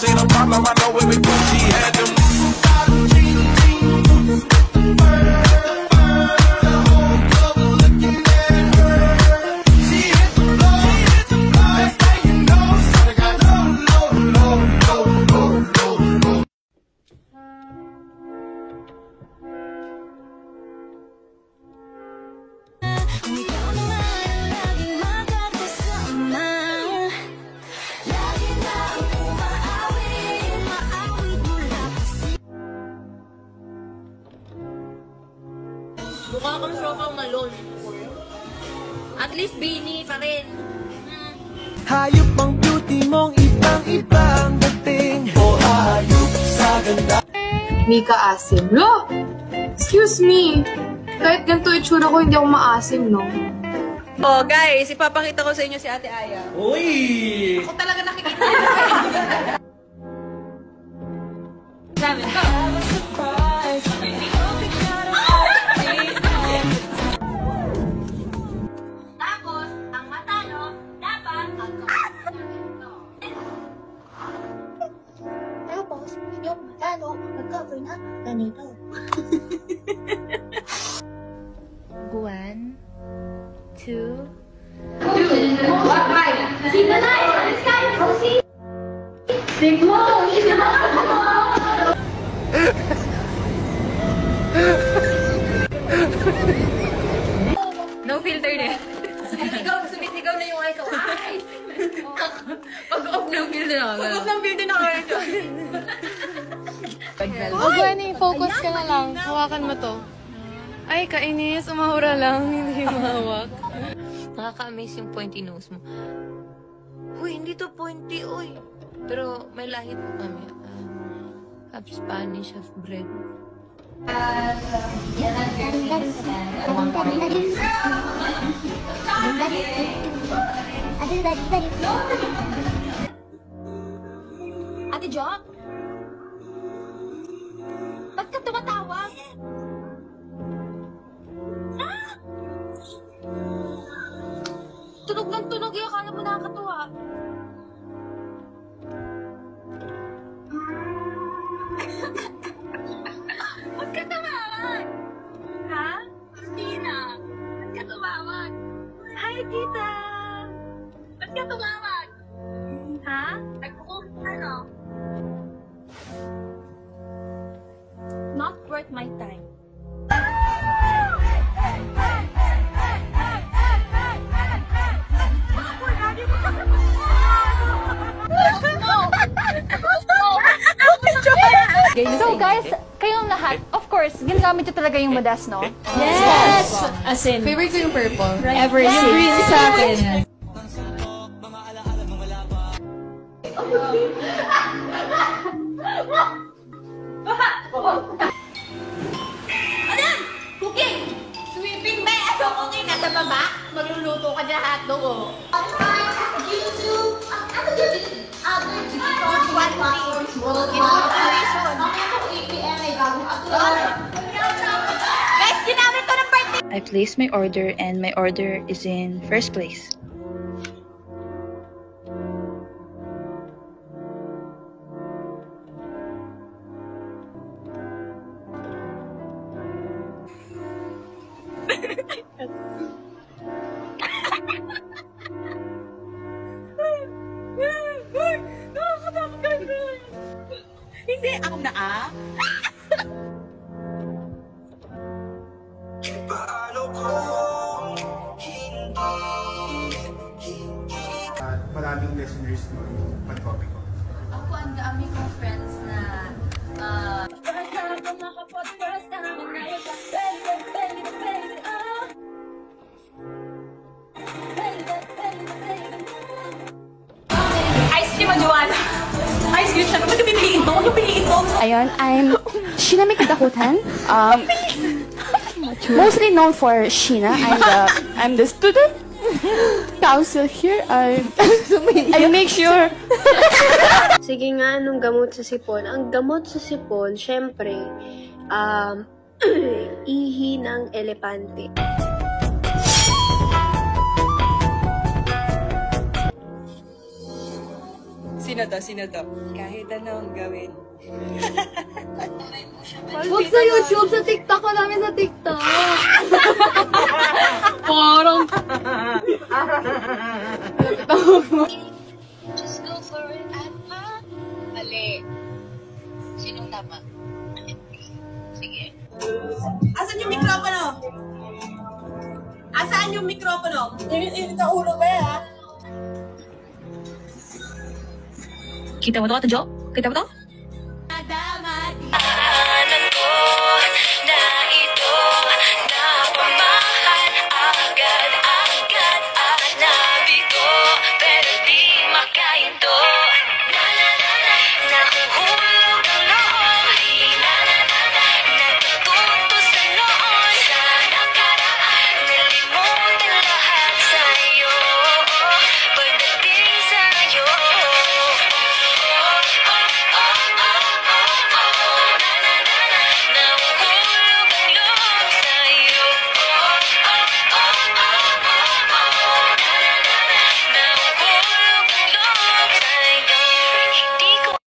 cash ain't a problem. I know it with Gucci had them. Mukha kang sopang malon. At least bini pa rin. Hayop ang beauty mong ibang dating. O hayop sa ganda. Mika asim. Lo! Excuse me. Kahit ganito itsura ko, hindi ako maasim, no? Oh, guys, ipapakita ko sa inyo si Ate Aya. Uy! Ako talaga nakikita niyo. Sabi ko. Tapos, ang matalo, dapat Tapos, yung matalo, mag-cover na ganito. 1, 2, no filter din. Sumitigaw na yung eyes ko. Ay! Pag-off ng filter na ako. Pag-off ng filter na ako. O, Gwenny, focus ka na lang. Hawakan mo to. Ay, kainis. Umahura lang. Hindi mahawak. Nakaka-amaze yung pointy nose mo. Uy, hindi to pointy, uy. Pero may lahi po kami. Half Spanish, half bread. Ate Jock? Ba't ka tumatawag? Tunog ng tunog yung akala mo nakakatuwa. Ba't ka tumawag? Ha? Christina, ba't ka tumawag? Hi, tita! Ba't ka tumawag? Ha? Ano? Not worth my time. So guys, kayong lahat, of course, ginagamit nyo talaga yung madas, no? Yes! As in, favorite ko yung purple. Ever since. Yung green sa akin. Adam! Cooking! Sweeping ba? Ano cooking? Nasa baba? Magluluto ka dyan hotdog, oh. Guys, ginamit to ng birthday! I placed my order and my order is in first place. Hindi, ako na Maraming listeners mo yung pag-copy ko. Ako, ang dami kong friends na ice cream, Joanna! Ice cream siya. Ba't yung pipiliin to? Huwag yung piliin to! Ayun, I'm Sheena Mikitakutan. Mostly known for Sheena. I'm the student council here. I make sure. Sige nga, anong gamot sa sipon? Ang gamot sa sipon, syempre, ihi ng elepante. Si Sino to? Sino to? Kahit anong gawin. Huwag sa YouTube, sa TikTok ko namin sa TikTok. Parang... Just go for it, Alma. Mali. Sinong tama? Sige. Asan yung mikropono? Asaan yung mikropono? Init ka ulo ba ha? Kita mo to, Jo? Kita mo to?